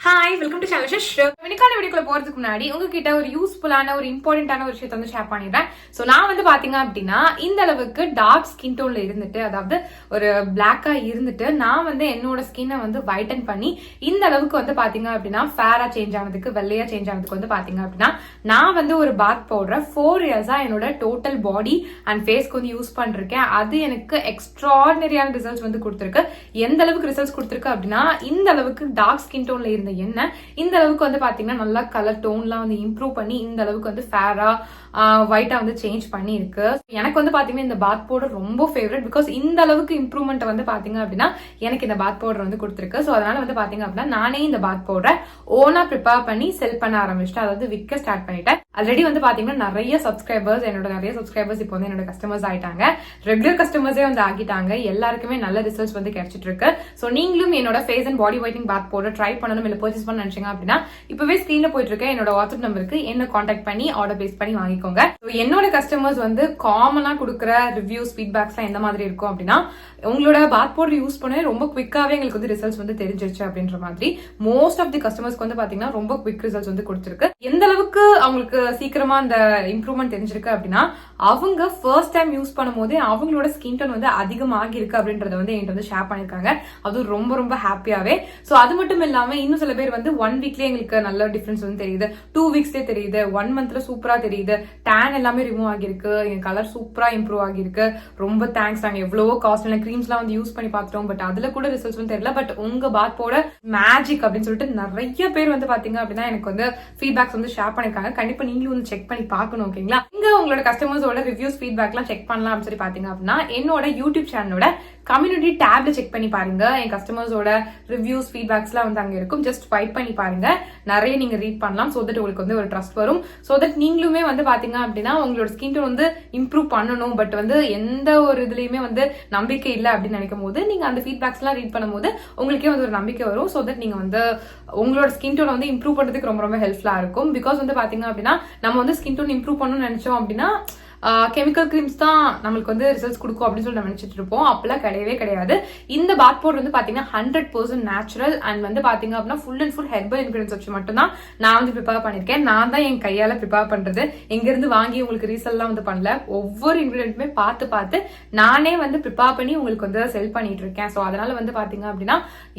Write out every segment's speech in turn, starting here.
Hi, welcome to channel ஷிஷ்ரப். இன்னைக்கான வீடியோக்குள்ள போறதுக்கு முன்னாடி உங்ககிட்ட ஒரு யூஸ்ஃபுல்லான ஒரு இம்பார்ட்டன்டான ஒரு விஷயத்தை வந்து ஷேர் பண்ணிடுறேன். சோ நான் வந்து பாத்தீங்க அப்படின்னா இந்த அளவுக்கு டார்க் ஸ்கின் டோன்ல இருந்துட்டு, அதாவது ஒரு பிளாக்கா இருந்துட்டு நான் வந்து என்னோட ஸ்கின்னை வந்து வைட்டன் பண்ணி இந்த அளவுக்கு வந்து பாத்தீங்க அப்படின்னா ஃபேரா சேஞ்ச் ஆனதுக்கு, வெள்ளையா சேஞ்ச் ஆனதுக்கு வந்து பாத்தீங்க அப்படின்னா நான் வந்து ஒரு பாத் பவுடர் 4 இயர்ஸா என்னோட டோட்டல் பாடி அண்ட் ஃபேஸ்க்கு வந்து யூஸ் பண்ணிருக்கேன். அது எனக்கு எக்ஸ்ட்ராடினரியான ரிசல்ட்ஸ் வந்து கொடுத்துருக்கு. எந்த அளவுக்கு ரிசல்ட்ஸ் கொடுத்துருக்கு அப்படின்னா, இந்த அளவுக்கு டார்க் ஸ்கின் டோன்ல இருந்த என்ன இந்த அளவுக்கு வந்து பாத்தீங்கன்னா நல்லா கலர் டோன்லாம் வந்து இம்ப்ரூவ் பண்ணி இந்த அளவுக்கு வந்து ஃபேரா ஒயிட்டா வந்து சேஞ்ச் பண்ணி இருக்கு. எனக்கு வந்து பாத்தீங்கன்னா இந்த பாத் பவுடர் ரொம்ப ஃபேவரட். பிகாஸ் இந்த அளவுக்கு இம்ப்ரூவ்மெண்ட் வந்து பாத்தீங்க அப்படின்னா எனக்கு இந்த பாத் பவுடர் வந்து கொடுத்துருக்கு. ஸோ அதனால வந்து பாத்தீங்க அப்படின்னா நானே இந்த பாத் பவுடரை ஓனா ப்ரிப்பேர் பண்ணி செல் பண்ண ஆரம்பிச்சிட்டேன். அதாவது விற்க ஸ்டார்ட் பண்ணிட்டேன். ஆல்ரெடி வந்து பாத்தீங்கன்னா நிறைய சப்ஸ்கிரைபர்ஸ் இப்போ வந்து என்னோட கஸ்டமர்ஸ் ஆயிட்டாங்க. ரெகுலர் கஸ்டமர்ஸே வந்து ஆகிட்டாங்க. எல்லாருக்குமே நல்ல ரிசல்ட்ஸ் வந்து கிடைச்சிட்டு இருக்கு. ஸோ நீங்களும் என்னோட face and body whitening bath powder try பண்ணணும், இல்ல பர்ச்சேஸ் பண்ண நினைச்சீங்க அப்படின்னா இப்பவே ஸ்கிரீன்ல போயிட்டு இருக்க என்னோட வாட்ஸ்அப் நம்பருக்கு என்ன கான்டாக்ட் பண்ணி ஆர்டர் பேஸ் பண்ணி வாங்கிக்கோங்க. என்னோட கஸ்டமர்ஸ் வந்து காமனா கொடுக்குற ரிவ்யூஸ், ஃபீட்பேக்ஸ் எந்த மாதிரி இருக்கும் அப்படின்னா, உங்களோட பாத் பவுடர் யூஸ் பண்ண ரொம்ப குவிக்காவே எங்களுக்கு வந்து ரிசல்ட்ஸ் வந்து தெரிஞ்சிருச்சு அப்படின்ற மாதிரி. மோஸ்ட் ஆஃப் தி கஸ்டமர்ஸ்க்கு வந்து பாத்தீங்கன்னா ரொம்ப குவிக் ரிசல்ட்ஸ் வந்து கொடுத்திருக்கு. எந்த அளவுக்கு அவங்களுக்கு சீக்கிரமா அந்த இம்ப்ரூவ்மெண்ட் தெரிஞ்சிருக்கு அப்படின்னா, அவங்க ஃபர்ஸ்ட் டைம் யூஸ் பண்ணும் போதே அவங்களோட ஸ்கின் டோன் வந்து அதிகமாகி இருக்கு அப்படின்றத வந்து என்கிட்ட வந்து ஷேர் பண்ணிருக்காங்க. அது ரொம்ப ரொம்ப ஹாப்பியாவே. சோ அது மட்டும் இல்லாம இன்னும் சில பேர் வந்து 1 வீக்லயே எங்களுக்கு நல்ல டிஃபரன்ஸ் வந்து தெரியுது, 2 வீக்ஸ்லயே தெரியுது, 1 மந்த்ல சூப்பரா தெரியுது, டேன் எல்லாமே ரிமூவ் ஆகிருக்கு, என் கலர் சூப்பரா இம்ப்ரூவ் ஆகிருக்கு, ரொம்ப தேங்க்ஸ். நாங்க எவ்வளவோ காஸ்ட்லியான கிரீம்ஸ் எல்லாம் வந்து யூஸ் பண்ணி பார்த்துட்டோம், பட் அதுல கூட ரிசல்ட்ஸ் வந்து தெரியல. பட் உங்க பாத் பவுடர் மேஜிக் அப்படின்னு சொல்லிட்டு நிறைய பேர் வந்து பாத்தீங்க அப்படின்னா எனக்கு வந்து ஃபீட்பேக்ஸ் வந்து ஷேர் பண்ணிருக்காங்க. கண்டிப்பா நீங்களும் வந்து செக் பண்ணி பார்க்கணும். ஓகேங்களா? இங்க உங்களோட கஸ்டமர்ஸோட ரிவ்யூஸ், ஃபீட்பேக் எல்லாம் செக் பண்ணலாம் அப்படின்னு சொல்லி பாத்தீங்க அப்படின்னா என்னோட யூடியூப் சேனலோட கம்யூனிட்டி டேப்ல செக் பண்ணி பாருங்க. என் கஸ்டமர்ஸோட ரிவ்யூஸ், ஃபீட்பேக்ஸ் எல்லாம் வந்து அங்க இருக்கும். ஜஸ்ட் ஸ்வைப் பண்ணி பாருங்க. நிறைய நீங்க ரீட் பண்ணலாம். சோ தட் உங்களுக்கு வந்து ஒரு ட்ரஸ்ட் வரும். சோ தட் நீங்களுமே வந்து பாத்தீங்க அப்படின்னா உங்களோட ஸ்கின் டோன் வந்து இம்ப்ரூவ் பண்ணணும், பட் வந்து எந்த ஒரு இதுலயுமே வந்து நம்பிக்கை இல்லை அப்படின்னு நினைக்கும் போது நீங்க அந்த ஃபீட்பேக்ஸ் எல்லாம் ரீட் பண்ணும்போது உங்களுக்கே வந்து ஒரு நம்பிக்கை வரும். சோ தட் நீங்க வந்து உங்களோட ஸ்கின் டோன் வந்து இம்ப்ரூவ் பண்றதுக்கு ரொம்ப ரொம்ப ஹெல்ப்ஃபுல்லா இருக்கும். பிகாஸ் வந்து பாத்தீங்க அப்படின்னா நம்ம வந்து ஸ்கின் டோன் இம்ப்ரூவ் பண்ணணும்னு நினைச்சோம் அப்படின்னா கெமிக்கல் கிரீம்ஸ் தான் நம்மளுக்கு வந்து ரிசல்ட்ஸ் கொடுக்கும் அப்படின்னு சொல்லி நம்ம நினைச்சிட்டு இருப்போம். அப்பெல்லாம் கிடையவே கிடையாது. இந்த பாத் பவுடர் வந்து பாத்தீங்கன்னா 100% நேச்சுரல் அண்ட் வந்து பாத்தீங்க அப்படின்னா full and full herbal ingredients வச்சு மட்டும் தான் நான் வந்து ப்ரிப்பேர் பண்ணிருக்கேன். நான் தான் என் கையால ப்ரிப்பேர் பண்றது. எங்க இருந்து வாங்கி உங்களுக்கு ரீசெல்லாம் வந்து பண்ணல. ஒவ்வொரு இன்கிரிடியன்ட்டுமே பார்த்து நானே வந்து ப்ரிப்பேர் பண்ணி உங்களுக்கு வந்து செல் பண்ணிட்டு இருக்கேன். ஸோ அதனால வந்து பாத்தீங்க அப்படின்னா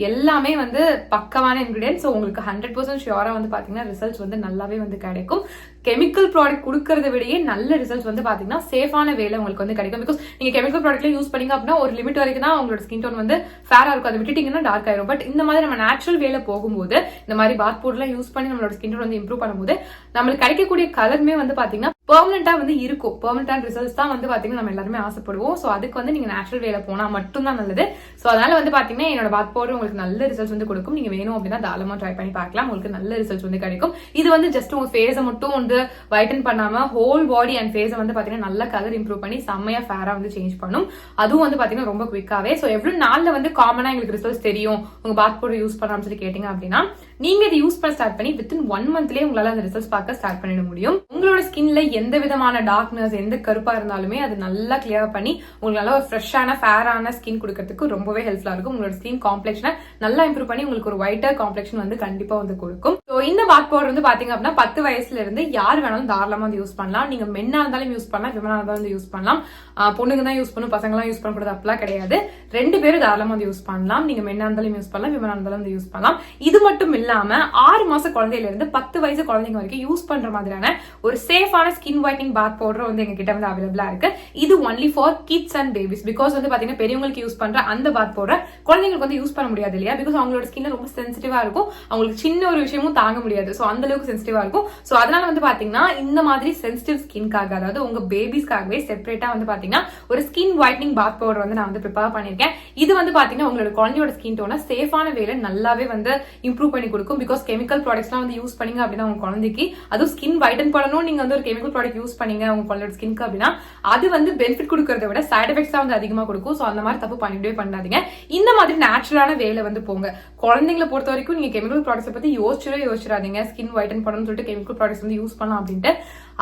எல்லாமே வந்து பக்கமான இன்கிரிடியன்ஸ். ஸோ உங்களுக்கு 100% ஷியோரா வந்து பாத்தீங்கன்னா ரிசல்ட்ஸ் வந்து நல்லாவே வந்து கிடைக்கும். கெமிக்கல் ப்ராடக்ட் கொடுக்கறத விடையே நல்ல ரிசல்ட்ஸ் வந்து பாத்தீங்கன்னா சேஃபான வேலை உங்களுக்கு வந்து கிடைக்கும். பிகாஸ் நீங்க கெமிக்கல் ப்ராடக்ட்ல யூஸ் பண்ணீங்க அப்படின்னா ஒரு லிமிட் வரைக்கும் தான் உங்களோட ஸ்கின் டோன் வந்து ஃபேரா இருக்கும். அதை விட்டுட்டீங்கன்னா டார்க் ஆயிரும். பட் இந்த மாதிரி நம்ம நேச்சுரல் வேலை போகும்போது, இந்த மாதிரி பாத் பவுடர்லாம் யூஸ் பண்ணி நம்மளோட ஸ்கின் டோன் வந்து இம்ப்ரூவ் பண்ணும்போது நம்மளுக்கு கிடைக்கக்கூடிய கலருமே வந்து பாத்தீங்கன்னா பெர்மனண்டா வந்து இருக்கும். பெர்மனன்டான ரிசல்ட்ஸ் தான் வந்து பாத்தீங்கன்னா நம்ம எல்லாருமே ஆசைப்படுவோம். சோ அதுக்கு வந்து நீங்க நேச்சுரல் வேலை போனா மட்டும் தான் நல்லது. சோ அதனால வந்து பாத்தீங்கன்னா என்னோட பாத் பவுடர் உங்களுக்கு நல்ல ரிசல்ட்ஸ் வந்து கொடுக்கும். நீங்க வேணும் அப்படின்னா தாராளமா ட்ரை பண்ணி பார்க்கலாம். உங்களுக்கு நல்ல ரிசல்ட்ஸ் வந்து கிடைக்கும். இது வந்து ஜஸ்ட் உங்க ஃபேஸை மட்டும் வந்து வைட்டன் பண்ணாம ஹோல் பாடி அண்ட் ஃபேஸை வந்து பாத்தீங்கன்னா நல்ல கலர் இம்ப்ரூவ் பண்ணி செம்மையா ஃபேரா வந்து சேஞ்ச் பண்ணும். அதுவும் வந்து பாத்தீங்கன்னா ரொம்ப குவிக்காவே. சோ எவ்வளவு நாள்ல வந்து காமனா எங்களுக்கு ரிசல்ட்ஸ் தெரியும் உங்க பாத் பவுடர் யூஸ் பண்ணாம சொல்லி கேட்டீங்க அப்படின்னா, நீங்க இதை யூஸ் பண்ண ஸ்டார்ட் பண்ணி வித்தின் 1 மந்த்லயே உங்களால அந்த ரிசல்ட்ஸ் பார்க்க ஸ்டார்ட் பண்ணிட முடியும். உங்களோட ஸ்கின்ல எந்த விதமான டார்க்னஸ், எந்த கருப்பா இருந்தாலுமே அது நல்லா கிளியர் பண்ணி உங்களுக்கு நல்ல ஒரு ஃப்ரெஷ்ஷான ஃபேரான ஸ்கின் கொடுக்கறதுக்கு ரொம்பவே ஹெல்ப்ஃபுல்லா இருக்கும். உங்களோட ஸ்கின் காம்ப்ளெக்ஷனை நல்லா இம்ப்ரூவ் பண்ணி உங்களுக்கு ஒரு ஒயிட்டர் காம்ப்ளெக்ஷன் வந்து கண்டிப்பா வந்து கொடுக்கும். ஸோ இந்த பாத் பவுடர் வந்து பாத்தீங்க அப்படின்னா 10 வயசுல இருந்து யார் வேணாலும் தாராளமா வந்து யூஸ் பண்ணலாம். நீங்க மென்னா இருந்தாலும் யூஸ் பண்ணலாம், விமனா இருந்தாலும் வந்து யூஸ் பண்ணலாம். பொண்ணுங்க தான் யூஸ் பண்ணும், பசங்க எல்லாம் யூஸ் பண்ணக்கூடாது அப்படிலாம் கிடையாது. 2 பேரும் தாராளமா வந்து யூஸ் பண்ணலாம். நீங்க மென்னா இருந்தாலும் யூஸ் பண்ணலாம், விமனா இருந்தாலும் வந்து யூஸ் பண்ணலாம். இது மட்டும் இல்லாம 6 மாச குழந்தையில இருந்து 10 வயசு குழந்தைங்க வரைக்கும் யூஸ் பண்ற மாதிரியான ஒரு சேஃபான ஸ்கின் ஒயிட்னிங் பாத் பவுடர் வந்து எங்க கிட்ட வந்து அவைலபிளா இருக்கு. இது only for kids and babies. Because வந்து பாத்தீங்கன்னா பெரியவங்களுக்கு யூஸ் பண்ற அந்த பாத் பவுடர் குழந்தைங்களுக்கு வந்து யூஸ் பண்ண முடியாது இல்லையா? பிகாஸ் அவங்களோட ஸ்கின் ரொம்ப சென்சிட்டிவா இருக்கும். அவங்களுக்கு சின்ன ஒரு விஷயமும் தாங்க முடியாது. சோ அந்த அளவுக்கு சென்சிட்டிவா இருக்கும். சோ அதனால வந்து பாத்தீங்கன்னா இந்த மாதிரி சென்சிட்டிவ் ஸ்கின்காக, அதாவது உங்க பேபிஸ்க்காகவே செப்பரேட்டா வந்து பாத்தீங்கன்னா ஒரு ஸ்கின் ஒயிட்னிங் பாத் பவுடர் வந்து நான் வந்து ப்ரிப்பேர் பண்ணிருக்கேன். இது வந்து பாத்தீங்கன்னா உங்களோட குழந்தையோட ஸ்கின் டோனை சேஃபான வேலை நல்லாவே வந்து இம்ப்ரூவ் பண்ணி கொடுக்கும். பிகாஸ் கெமிக்கல் ப்ராடக்ட்ஸ்லாம் வந்து யூஸ் பண்ணீங்க அப்படின்னா உங்க குழந்தைக்கு, அதுவும் ஸ்கின் வைட்டன் பண்ணணும் நீங்க வந்து ஒரு கெமிக்கல் ப்ராடக்ட் யூஸ் பண்ணீங்க உங்க குழந்தையோட ஸ்கின்க்கு அப்படின்னா அது வந்து பெனிஃபிட் கொடுக்கறத விட சைட் எஃபெக்ட்ஸ் தான் வந்து அதிகமா கொடுக்கும். சோ அந்த மாதிரி தப்பு பண்ணிட்டே பண்ணாதீங்க. இந்த மாதிரி நேச்சுரலான வேலை வந்து போங்க. குழந்தைங்களை பொறுத்த வரைக்கும் நீங்க கெமிக்கல் ப்ராடக்ட்ஸ் பத்தி யோசிச்சிடாதீங்க. ஸ்கின் வைட்டன் பண்ணணும்னு சொல்லிட்டு கெமிக்கல் ப்ராடக்ட்ஸ் வந்து யூஸ் பண்ணலாம் அப்படின்ட்டு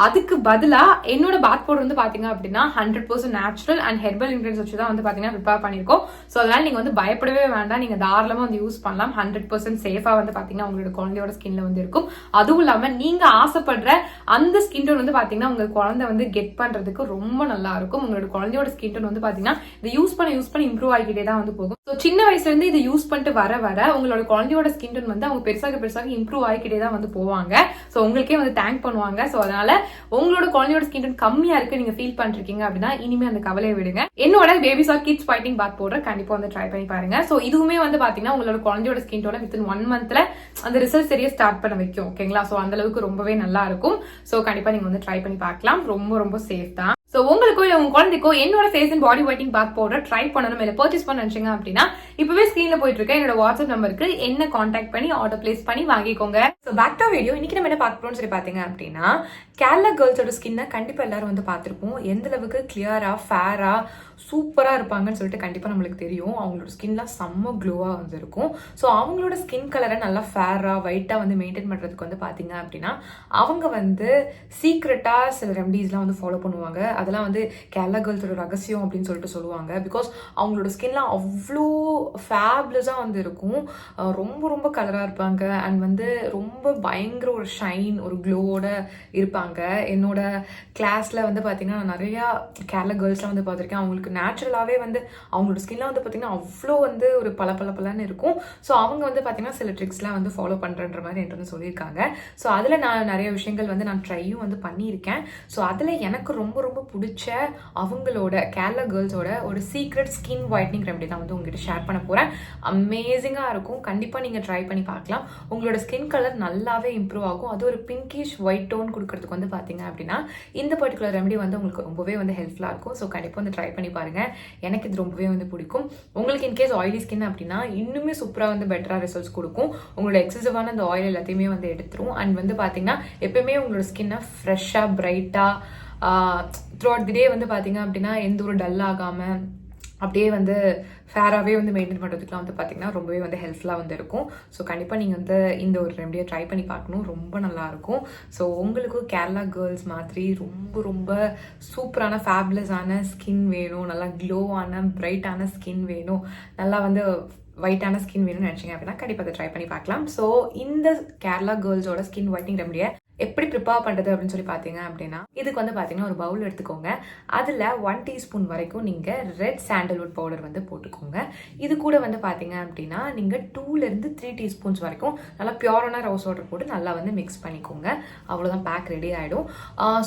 அதுக்கு பதிலா என்னோட பாத் பவுடர் வந்து பாத்தீங்க அப்படின்னா 100% நேச்சுரல் அண்ட் ஹெர்பல் இன்கிரியன்ஸ் வச்சு தான் வந்து பாத்தீங்கன்னா ப்ரிப்பேர் பண்ணிருக்கோம். ஸோ அதனால நீங்க வந்து பயப்படவே வேண்டாம், நீங்க தாராளமா வந்து யூஸ் பண்ணலாம். 100% சேஃபா வந்து பாத்தீங்கன்னா உங்களோட குழந்தையோட ஸ்கின்ல வந்து இருக்கும். அதுவும் இல்லாம நீங்க ஆசைப்படுற அந்த ஸ்கின் டோன் வந்து பாத்தீங்கன்னா உங்க குழந்தை வந்து கெட் பண்றதுக்கு ரொம்ப நல்லா இருக்கும். உங்களோட குழந்தையோட ஸ்கின் டோன் வந்து பாத்தீங்கன்னா இதை யூஸ் பண்ண இம்ப்ரூவ் ஆகிக்கிட்டே தான் வந்து போகும். ஸோ சின்ன வயசுல இருந்து இதை யூஸ் பண்ணிட்டு வர உங்களோட குழந்தையோட ஸ்கின் டோன் வந்து அவங்க பெருசாக இம்ப்ரூவ் ஆகிக்கிட்டே தான் வந்து போவாங்க. ஸோ உங்களுக்கே வந்து தேங்க் பண்ணுவாங்க. ஸோ அதனால உங்களோட குழந்தையோட ஸ்கின் டோன் கம்மியா இருக்கு நீங்க ஃபீல் பண்ணிருக்கீங்க அப்படின்னா இனிமே அந்த கவலையை விடுங்க. என்னோட பேபிஸ் ஆர் கிட்ஸ் ஃபைட்டிங் பாத் பவுடர் கண்டிப்பா வந்து ட்ரை பண்ணி பாருங்க. ஸோ இதுவுமே வந்து பாத்தீங்கன்னா உங்களோட குழந்தையோட ஸ்கின் டோனை வித்தின் 1 மந்த்ல அந்த ரிசல்ட் சரியா ஸ்டார்ட் பண்ண வைக்கும். ஓகேங்களா? ஸோ அந்த அளவுக்கு ரொம்பவே நல்லா இருக்கும். ஸோ கண்டிப்பா நீங்க வந்து ட்ரை பண்ணி பார்க்கலாம். ரொம்ப ரொம்ப சேஃப் தான். ஸோ உங்களுக்கோ இல்லை உங்க குழந்தைக்கோ என்னோட face and body whitening bath powder try பண்ணணும் இல்லை பர்ச்சேஸ் பண்ண நினைச்சீங்க அப்படின்னா இப்பவே ஸ்கிரீன்ல போயிட்டு இருக்க என்னோட வாட்ஸ்அப் நம்பருக்கு என்ன கான்டாக்ட் பண்ணி ஆர்டர் பிளேஸ் பண்ணி வாங்கிக்கோங்க. So back to video. இன்னைக்கு நம்ம என்ன பார்க்க போறோம்னு சொல்லி பாத்தீங்க அப்படின்னா கேரளா கேர்ள்ஸோட ஸ்கின்னை கண்டிப்பா எல்லாரும் வந்து பார்த்திருப்போம். எந்த அளவுக்கு கிளியரா ஃபேரா சூப்பரா இருப்பாங்கன்னு சொல்லிட்டு கண்டிப்பா நம்மளுக்கு தெரியும். அவங்களோட ஸ்கின்லாம் செம்ம க்ளோவா வந்து இருக்கும். ஸோ அவங்களோட ஸ்கின் கலரை நல்லா ஃபேரா ஒயிட்டா வந்து மெயின்டைன் பண்றதுக்கு வந்து பாத்தீங்க அப்படின்னா அவங்க வந்து சீக்ரெட்டா சில ரெமடிஸ்லாம் வந்து ஃபாலோ பண்ணுவாங்க. அதெல்லாம் வந்து கேரளா கேர்ள்ஸோட ரகசியம் அப்படின்னு சொல்லிட்டு சொல்லுவாங்க. பிகாஸ் அவங்களோட ஸ்கின்லாம் அவ்வளோ ஃபேப்லஸாக வந்து இருக்கும். ரொம்ப ரொம்ப கலராக இருப்பாங்க அண்ட் வந்து ரொம்ப பயங்கர ஒரு ஷைன் ஒரு க்ளோவோட இருப்பாங்க. என்னோட கிளாஸில் வந்து பார்த்தீங்கன்னா நான் நிறையா கேரளா கேர்ள்ஸ்லாம் வந்து பார்த்துருக்கேன். அவங்களுக்கு நேச்சுரலாகவே வந்து அவங்களோட ஸ்கின்லாம் வந்து பார்த்தீங்கன்னா அவ்வளோ வந்து ஒரு பலன்னு இருக்கும். ஸோ அவங்க வந்து பார்த்தீங்கன்னா சில ட்ரிக்ஸ்லாம் வந்து ஃபாலோ பண்ணுறன்ற மாதிரி என்கிட்ட வந்து சொல்லியிருக்காங்க. ஸோ அதில் நான் நிறைய விஷயங்கள் வந்து நான் ட்ரையும் வந்து பண்ணியிருக்கேன். ஸோ அதில் எனக்கு ரொம்ப ரொம்ப பிடிச்ச அவங்களோட கேரளா கேர்ள்ஸோட ஒரு சீக்ரெட் ஸ்கின் ஒயிட்னிங் ரெமெடி தான் வந்து உங்ககிட்ட ஷேர் பண்ண போறேன். அமேசிங்காக இருக்கும். கண்டிப்பாக நீங்கள் ட்ரை பண்ணி பார்க்கலாம். உங்களோட ஸ்கின் கலர் நல்லாவே இம்ப்ரூவ் ஆகும். அது ஒரு பிங்கிஷ் ஒயிட் டோன் கொடுக்கறதுக்கு வந்து பார்த்தீங்க அப்படின்னா இந்த பர்டிகுலர் ரெமெடி வந்து உங்களுக்கு ரொம்பவே வந்து ஹெல்ப்ஃபுல்லாக இருக்கும். ஸோ கண்டிப்பாக வந்து ட்ரை பண்ணி பாருங்க. எனக்கு இது ரொம்பவே வந்து பிடிக்கும். உங்களுக்கு இன்கேஸ் ஆயிலி ஸ்கின் அப்படின்னா இன்னுமே சூப்பராக வந்து பெட்டராக ரிசல்ட்ஸ் கொடுக்கும். உங்களோட எக்ஸசிவான அந்த ஆயில் எல்லாத்தையுமே வந்து எடுத்துரும். அண்ட் வந்து பார்த்தீங்கன்னா எப்பயுமே உங்களோட ஸ்கின்னை ஃப்ரெஷ்ஷாக பிரைட்டாக த்ரூ அவுட் தி டே வந்து பார்த்தீங்க அப்படின்னா எந்த ஒரு டல் ஆகாமல் அப்படியே வந்து ஃபேராகவே வந்து மெயின்டைன் பண்ணுறதுக்குலாம் வந்து பார்த்தீங்கன்னா ரொம்பவே வந்து ஹெல்ப்ஃபுல்லாக வந்து இருக்கும். ஸோ கண்டிப்பாக நீங்கள் வந்து இந்த ஒரு ரெமடியை ட்ரை பண்ணி பார்க்கணும். ரொம்ப நல்லாயிருக்கும். ஸோ உங்களுக்கும் கேரளா கேர்ள்ஸ் மாதிரி ரொம்ப ரொம்ப சூப்பரான ஃபேப்லஸான ஸ்கின் வேணும், நல்லா க்ளோவான பிரைட்டான ஸ்கின் வேணும், நல்லா வந்து ஒயிட்டான ஸ்கின் வேணும்னு நினச்சிங்க அப்படின்னா கண்டிப்பாக அதை ட்ரை பண்ணி பார்க்கலாம். ஸோ இந்த கேரளா கேர்ள்ஸோட ஸ்கின் ஒயிட்னிங் ரெமடியை எப்படி ப்ரிப்பேர் பண்ணுறது அப்படின்னு சொல்லி பார்த்தீங்க அப்படின்னா இதுக்கு வந்து பார்த்தீங்கன்னா ஒரு பவுல் எடுத்துக்கோங்க. அதில் 1 டீஸ்பூன் வரைக்கும் நீங்கள் ரெட் சாண்டல்வுட் பவுடர் வந்து போட்டுக்கோங்க. இது கூட வந்து பார்த்தீங்க அப்படின்னா நீங்கள் 2 to 3 டீஸ்பூன்ஸ் வரைக்கும் நல்லா பியூரான ரோஸ் வாட்டர் போட்டு நல்லா வந்து மிக்ஸ் பண்ணிக்கோங்க. அவ்வளோதான், பேக் ரெடி ஆகிடும்.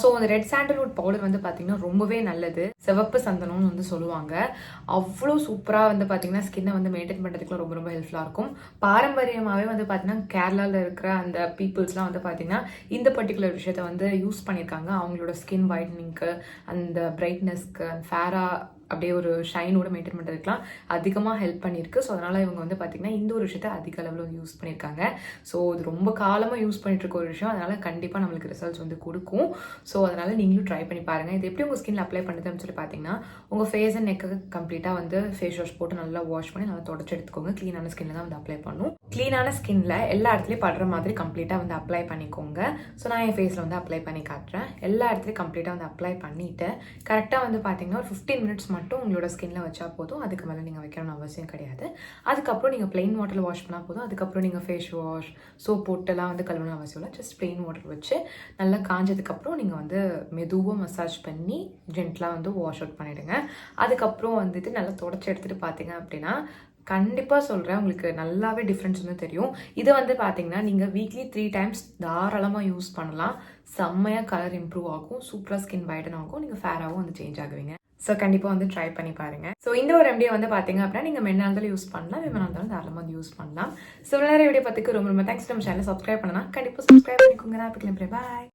ஸோ அந்த ரெட் சாண்டல்வுட் பவுடர் வந்து பார்த்தீங்கன்னா ரொம்பவே நல்லது. சிவப்பு சந்தனம்னு வந்து சொல்லுவாங்க. அவ்வளோ சூப்பராக வந்து பார்த்தீங்கன்னா ஸ்கின்னை வந்து மெயின்டைன் பண்ணுறதுக்குலாம் ரொம்ப ரொம்ப ஹெல்ப்ஃபுல்லாக இருக்கும். பாரம்பரியமாகவே வந்து பார்த்தீங்கன்னா கேரளாவில் இருக்கிற அந்த பீப்புள்ஸ்லாம் வந்து பார்த்தீங்கன்னா இந்த பர்டிகுலர் விஷயத்தை வந்து யூஸ் பண்ணியிருக்காங்க. அவங்களோட ஸ்கின் ஒயிட்னிங்க்கு அந்த பிரைட்னஸ்க்கு அந்த ஃபேரா அப்படியே ஒரு ஷைனோட மெயின்டைன் பண்ணுறதுக்குலாம் அதிகமாக ஹெல்ப் பண்ணியிருக்கு. ஸோ அதனால் இவங்க வந்து பார்த்திங்கன்னா இந்த ஒரு விஷயத்தை அதிக அளவில் வந்து யூஸ் பண்ணியிருக்காங்க. ஸோ இது ரொம்ப காலமாக யூஸ் பண்ணிட்டு இருக்க ஒரு விஷயம். அதனால் கண்டிப்பாக நம்மளுக்கு ரிசல்ட்ஸ் வந்து கொடுக்கும். ஸோ அதனால் நீங்களும் ட்ரை பண்ணி பாருங்கள். இது எப்படி உங்கள் ஸ்கின்ல அப்ளை பண்ணுறதுன்னு சொல்லி பார்த்தீங்கன்னா உங்கள் ஃபேஸ் அண்ட் நெக்கு கம்ப்ளீட்டாக வந்து ஃபேஸ் வாஷ் போட்டு நல்லா வாஷ் பண்ணி நல்லா தொடச்சி எடுத்துக்கோங்க. க்ளீனான ஸ்கின்ல தான் வந்து அப்ளை பண்ணும். க்ளீனான ஸ்கின்ல எல்லா இடத்துலையும் படுற மாதிரி கம்ப்ளீட்டாக வந்து அப்ளை பண்ணிக்கோங்க. ஸோ நான் என் ஃபேஸில் வந்து அப்ளை பண்ணி காட்டுறேன். எல்லா இடத்துலையும் கம்ப்ளீட்டாக வந்து அப்ளை பண்ணிவிட்டு கரெக்டாக வந்து பார்த்தீங்கன்னா ஒரு 15 minutes மட்டும் உங்களோட ஸ்கின்ல வச்சா போதும். அதுக்கு மேலே நீங்கள் வைக்கணும்னு அவசியம் கிடையாது. அதுக்கப்புறம் நீங்கள் பிளெயின் வாட்டரில் வாஷ் பண்ணால் போதும். அதுக்கப்புறம் நீங்கள் ஃபேஸ் வாஷ் சோப் போட்டெல்லாம் வந்து கழுவணும் அவசியம் இல்லை. ஜஸ்ட் பிளெயின் வாட்டர் வச்சு நல்லா காஞ்சதுக்கப்புறம் நீங்கள் வந்து மெதுவாக மசாஜ் பண்ணி ஜென்டலாக வந்து வாஷ் அவுட் பண்ணிவிடுங்க. அதுக்கப்புறம் வந்துட்டு நல்லா தொடச்சி எடுத்துகிட்டு பார்த்தீங்க அப்படின்னா கண்டிப்பாக சொல்கிறேன் உங்களுக்கு நல்லாவே டிஃப்ரென்ஸ் வந்து தெரியும். இதை வந்து பார்த்தீங்கன்னா நீங்கள் வீக்லி 3 times தாராளமாக யூஸ் பண்ணலாம். செம்மையாக கலர் இம்ப்ரூவ் ஆகும், சூப்பராக ஸ்கின் வைடன் ஆகும், நீங்கள் ஃபேராகவும் வந்து சேஞ்ச் ஆகுவீங்க. ஸோ கண்டிப்பாக வந்து ட்ரை பண்ணி பாருங்க. ஸோ இந்த ஒரு ரெமடியை வந்து பார்த்தீங்க அப்படின்னா நீங்கள் மென்னா இருந்தாலும் யூஸ் பண்ணலாம், விமனா இருந்தாலும் தாராளமாக வந்து யூஸ் பண்ணலாம். ஸோ நிறைய வீடியோ பார்த்துக்கு ரொம்ப ரொம்ப தேங்க்ஸ். நம்ம சேனல் சப்ஸ்கிரைப் பண்ணலாம், கண்டிப்பாக சப்ஸ்கிரைப் பண்ணிக்கோங்க. நான் பாய்.